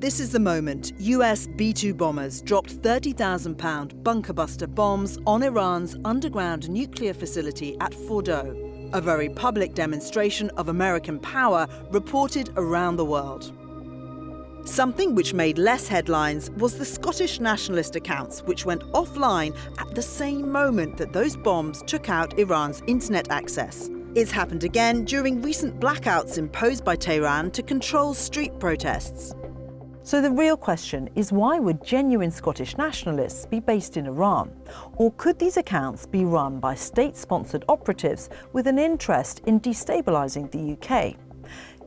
This is the moment US B-2 bombers dropped £30,000 bunker-buster bombs on Iran's underground nuclear facility at Fordow, a very public demonstration of American power reported around the world. Something which made less headlines was the Scottish nationalist accounts, which went offline at the same moment that those bombs took out Iran's internet access. It's happened again during recent blackouts imposed by Tehran to control street protests. So the real question is, why would genuine Scottish nationalists be based in Iran? Or could these accounts be run by state-sponsored operatives with an interest in destabilising the UK?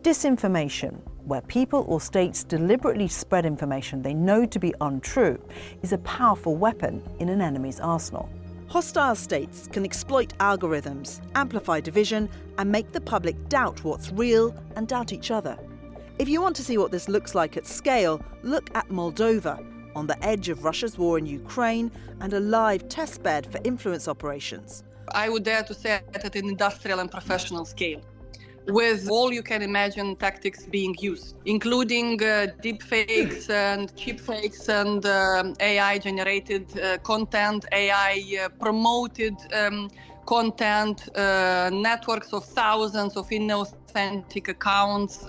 Disinformation, where people or states deliberately spread information they know to be untrue, is a powerful weapon in an enemy's arsenal. Hostile states can exploit algorithms, amplify division, and make the public doubt what's real and doubt each other. If you want to see what this looks like at scale, look at Moldova, on the edge of Russia's war in Ukraine and a live testbed for influence operations. I would dare to say at an industrial and professional scale, with all you can imagine tactics being used, including deep fakes and cheap fakes and AI-generated content, AI-promoted content, networks of thousands of inauthentic accounts,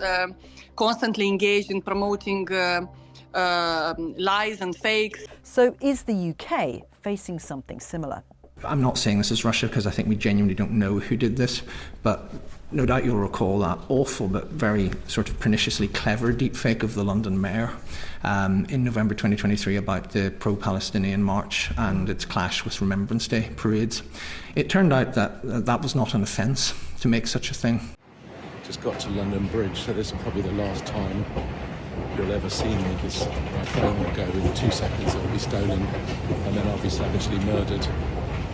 constantly engaged in promoting lies and fakes. So is the UK facing something similar? I'm not saying this is Russia because I think we genuinely don't know who did this, but no doubt you'll recall that awful but very sort of perniciously clever deepfake of the London mayor in November 2023 about the pro-Palestinian march and its clash with Remembrance Day parades. It turned out that that was not an offence to make such a thing. Just got to London Bridge, so this is probably the last time you'll ever see me, because my phone will go in 2 seconds, it will be stolen, and then I'll be savagely murdered.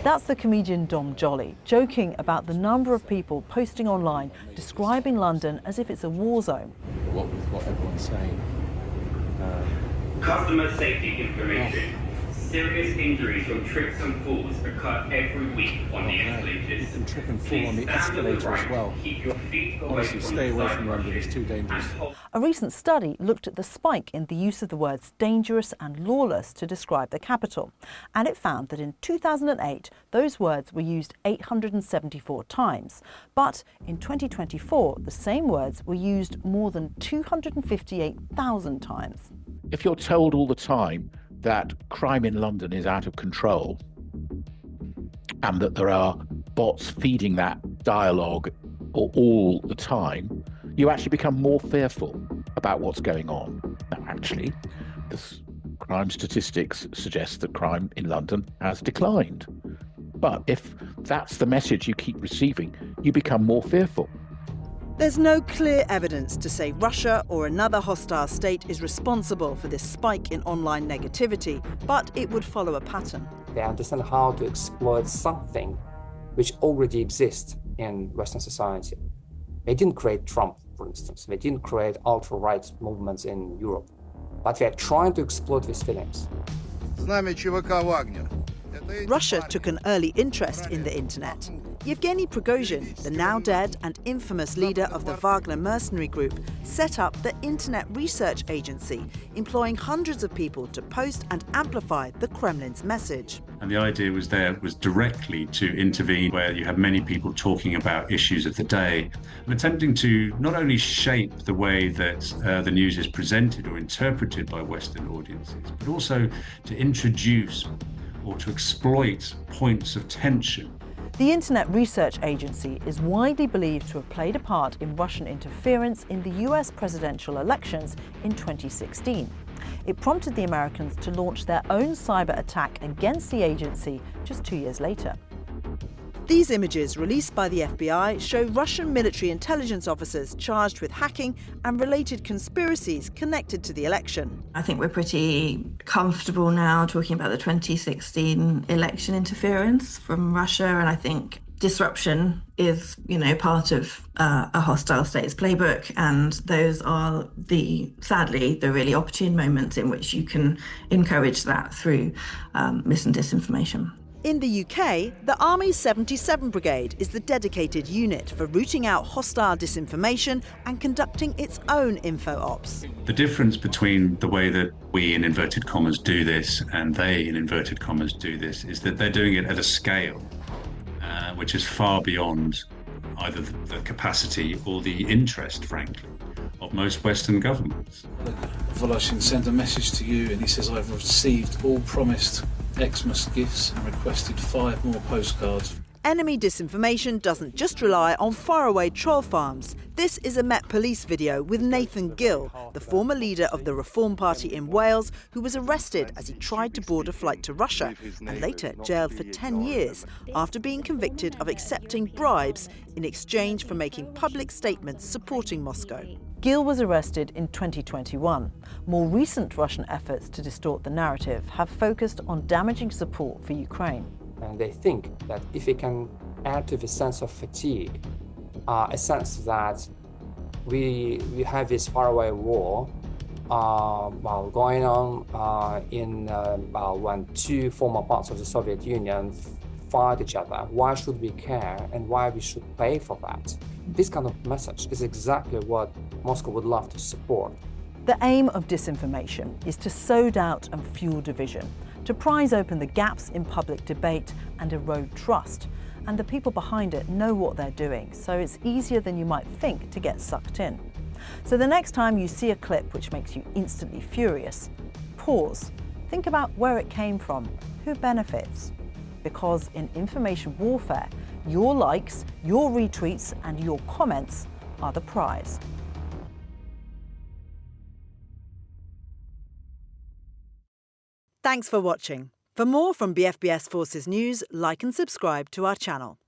That's the comedian Dom Jolly, joking about the number of people posting online describing London as if it's a war zone. What everyone's saying. Customer safety information. Serious injuries from trips and falls occur every week on the escalators. You can trip and fall on the escalator as well. Keep your feet away Honestly, from stay the away side from London, rushes it's too dangerous. A recent study looked at the spike in the use of the words dangerous and lawless to describe the capital, and it found that in 2008 those words were used 874 times, but in 2024 the same words were used more than 258,000 times. If you're told all the time that crime in London is out of control and that there are bots feeding that dialogue all the time, you actually become more fearful about what's going on. Now, actually, the crime statistics suggest that crime in London has declined. But if that's the message you keep receiving, you become more fearful. There's no clear evidence to say Russia or another hostile state is responsible for this spike in online negativity, but it would follow a pattern. They understand how to exploit something which already exists in Western society. They didn't create Trump, for instance. They didn't create alt-right movements in Europe, but they're trying to exploit these feelings. Russia took an early interest in the internet. Yevgeny Prigozhin, the now dead and infamous leader of the Wagner mercenary group, set up the Internet Research Agency, employing hundreds of people to post and amplify the Kremlin's message. And the idea was directly to intervene where you have many people talking about issues of the day and attempting to not only shape the way that the news is presented or interpreted by Western audiences, but also to introduce or to exploit points of tension. The Internet Research Agency is widely believed to have played a part in Russian interference in the US presidential elections in 2016. It prompted the Americans to launch their own cyber attack against the agency just 2 years later. These images released by the FBI show Russian military intelligence officers charged with hacking and related conspiracies connected to the election. I think we're pretty comfortable now talking about the 2016 election interference from Russia, and I think disruption is, part of a hostile state's playbook, and those are sadly the really opportune moments in which you can encourage that through mis and disinformation. In the UK, the Army's 77 Brigade is the dedicated unit for rooting out hostile disinformation and conducting its own info ops. The difference between the way that we, in inverted commas, do this and they, in inverted commas, do this is that they're doing it at a scale which is far beyond either the capacity or the interest, frankly, of most Western governments. Voloshin sent a message to you and he says, I've received all promised Xmas gifts and requested 5 more postcards. Enemy disinformation doesn't just rely on faraway troll farms. This is a Met Police video with Nathan Gill, the former leader of the Reform Party in Wales, who was arrested as he tried to board a flight to Russia and later jailed for 10 years after being convicted of accepting bribes in exchange for making public statements supporting Moscow. Gill was arrested in 2021. More recent Russian efforts to distort the narrative have focused on damaging support for Ukraine. And they think that if it can add to the sense of fatigue, a sense that we have this faraway war while going on when 2 former parts of the Soviet Union fight each other, why should we care and why we should pay for that? This kind of message is exactly what Moscow would love to support. The aim of disinformation is to sow doubt and fuel division, to prise open the gaps in public debate and erode trust. And the people behind it know what they're doing, so it's easier than you might think to get sucked in. So the next time you see a clip which makes you instantly furious, pause, think about where it came from, who benefits. Because in information warfare, your likes, your retweets and your comments are the prize. Thanks for watching. For more from BFBS Forces News, like and subscribe to our channel.